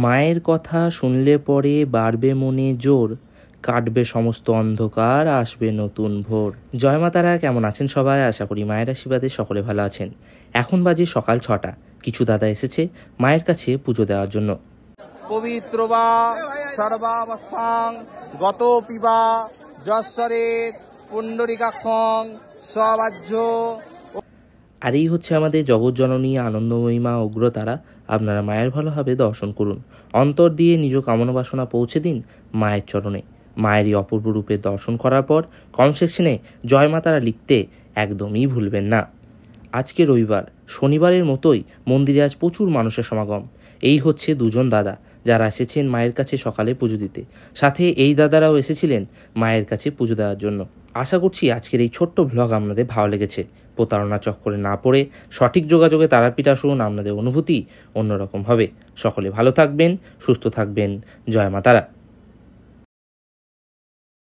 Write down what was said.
মায়ের কথা শুনলে পরে বাড়বে মনে জোর, কাটবে সমস্ত অন্ধকার, আসবে নতুন ভোর। জয় মা তারা, কেমন আছেন সবাই? আশা করি মায়ের আশীর্বাদে সকলে ভালো আছেন। এখন বাজে সকাল 6টা। কিছু দাদা এসেছে মায়ের কাছে পুজো দেওয়ার জন্য। পবিত্র বা সর্বাবস্থাং গত পিবা যশ্বরে পুণ্ডরিকাক্ষং স্ববাহ্য। আর এই হচ্ছে আমাদের জগৎজননী আনন্দময়ী মা উগ্রতারা। আপনারা মায়ের ভালোভাবে দর্শন করুন, অন্তর দিয়ে নিজ কামনা বাসনা পৌঁছে দিন মায়ের চরণে। মায়ের এই অপূর্ব রূপের দর্শন করার পর কমেন্ট সেকশনে জয় মা তারা লিখতে একদমই ভুলবেন না। আজকে রবিবার, শনিবারের মতোই মন্দিরে আজ প্রচুর মানুষের সমাগম। এই হচ্ছে দুজন দাদা যারা এসেছেন মায়ের কাছে সকালে পুজো দিতে। সাথে এই দাদারাও এসেছিলেন মায়ের কাছে পুজো দেওয়ার জন্য। আশা করছি আজকের এই ছোট্ট ভ্লগ আপনাদের ভালো লেগেছে। প্রতারণা চক্করে না পড়ে সঠিক যোগাযোগে তারাপীঠ আসুন, আপনাদের অনুভূতি অন্যরকম হবে। সকলে ভালো থাকবেন, সুস্থ থাকবেন। জয় মা তারা।